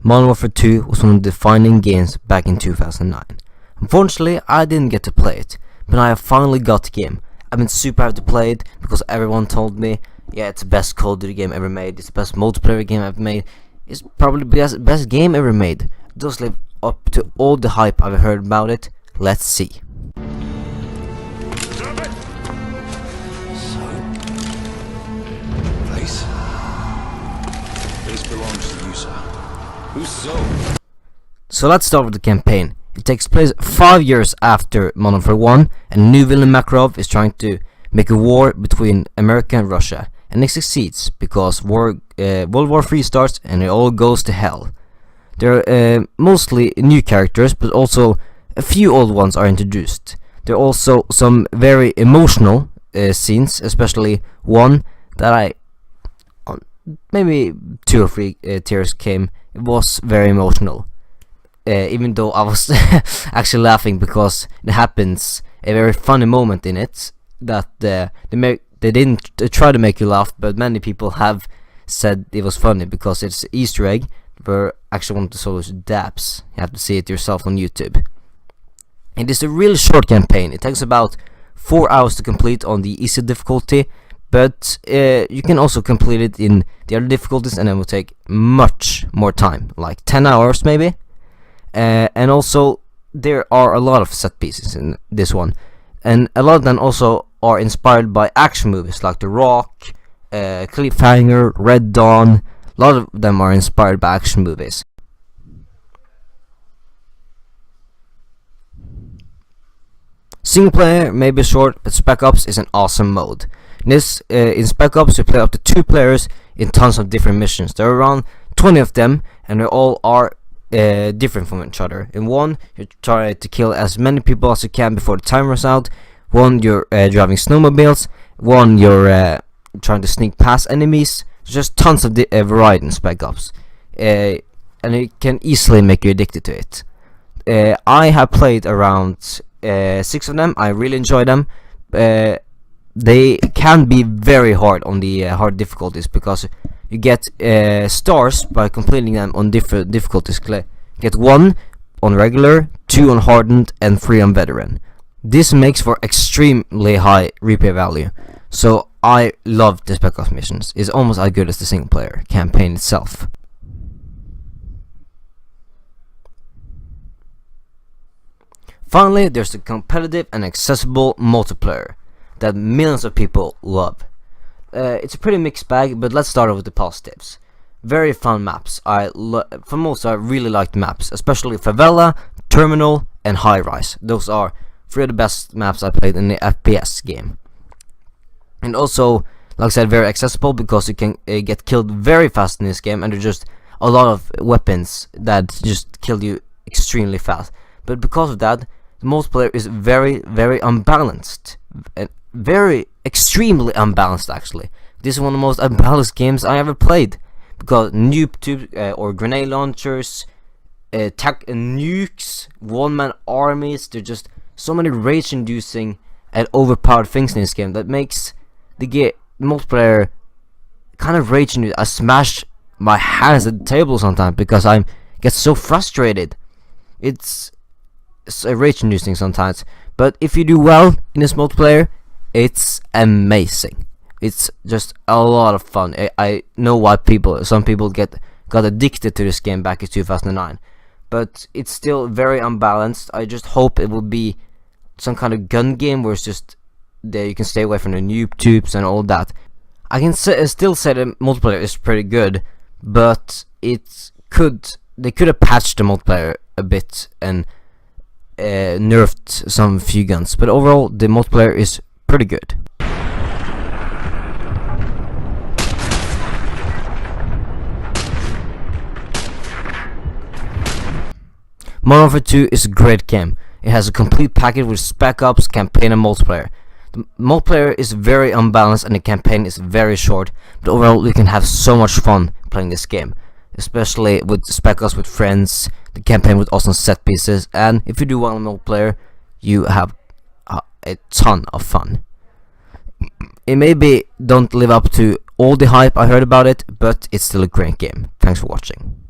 Modern Warfare 2 was one of the defining games back in 2009. Unfortunately, I didn't get to play it, but I have finally got the game. I've been super happy to play it because everyone told me, yeah, it's the best Call of Duty game ever made, it's the best multiplayer game I've made, it's probably the best game ever made. It does live up to all the hype I've heard about it. Let's see. So let's start with the campaign. It takes place 5 years after Modern Warfare 1, and the new villain Makarov is trying to make a war between America and Russia, and he succeeds because World War III starts and it all goes to hell. There are mostly new characters, but also a few old ones are introduced. There are also some very emotional scenes, especially one that maybe 2 or 3 tears came. It was very emotional, even though I was actually laughing because it happens a very funny moment in it that they didn't try to make you laugh, but many people have said it was funny because it's an Easter egg where actually one of the solos dabs. You have to see it yourself on YouTube. It is a really short campaign. It takes about 4 hours to complete on the easy difficulty, but you can also complete it in the other difficulties and it will take much more time, like 10 hours maybe. And also there are a lot of set pieces in this one, and a lot of them also are inspired by action movies like The Rock, Cliffhanger, Red Dawn. A lot of them are inspired by action movies. Single player may be short, but Spec Ops is an awesome mode. In Spec Ops you play up to 2 players in tons of different missions. There are around 20 of them, and they all are different from each other. In one, you try to kill as many people as you can before the time runs out. One, you're driving snowmobiles. One, you're trying to sneak past enemies. There's just tons of variety in Spec Ops, and it can easily make you addicted to it. I have played around 6 of them. I really enjoy them. They can be very hard on the hard difficulties because you get stars by completing them on different difficulties. Get 1 on regular, 2 on hardened, and 3 on veteran. This makes for extremely high replay value. So I love the Spec Ops missions. It's almost as good as the single player campaign itself. Finally, there's the competitive and accessible multiplayer that millions of people love. It's a pretty mixed bag, but let's start off with the positives. Very fun maps. For most, I really like the maps, especially Favela, Terminal, and High Rise. Those are 3 of the best maps I played in the FPS game. And also, like I said, very accessible because you can get killed very fast in this game, and there's just a lot of weapons that just kill you extremely fast. But because of that, the multiplayer is very, very unbalanced. Very extremely unbalanced actually. This is one of the most unbalanced games I ever played because noob tubes or grenade launchers, nukes, one-man armies. There's just so many rage-inducing and overpowered things in this game that makes the multiplayer kind of rage-inducing. I smash my hands at the table sometimes because I get so frustrated. It's rage-inducing sometimes, but if you do well in this multiplayer, it's amazing. It's just a lot of fun. I know why some people got addicted to this game back in 2009, but it's still very unbalanced. I just hope it will be some kind of gun game where it's just that you can stay away from the noob tubes and all that. I can still say the multiplayer is pretty good, but they could have patched the multiplayer a bit and nerfed some few guns, but overall the multiplayer is pretty good. Modern Warfare 2 is a great game. It has a complete package with Spec Ops, campaign, and multiplayer. The multiplayer is very unbalanced and the campaign is very short, but overall you can have so much fun playing this game, especially with Spec Ops with friends, the campaign with awesome set pieces, and if you do well in multiplayer, you have a ton of fun. It maybe don't live up to all the hype I heard about it, but it's still a great game. Thanks for watching.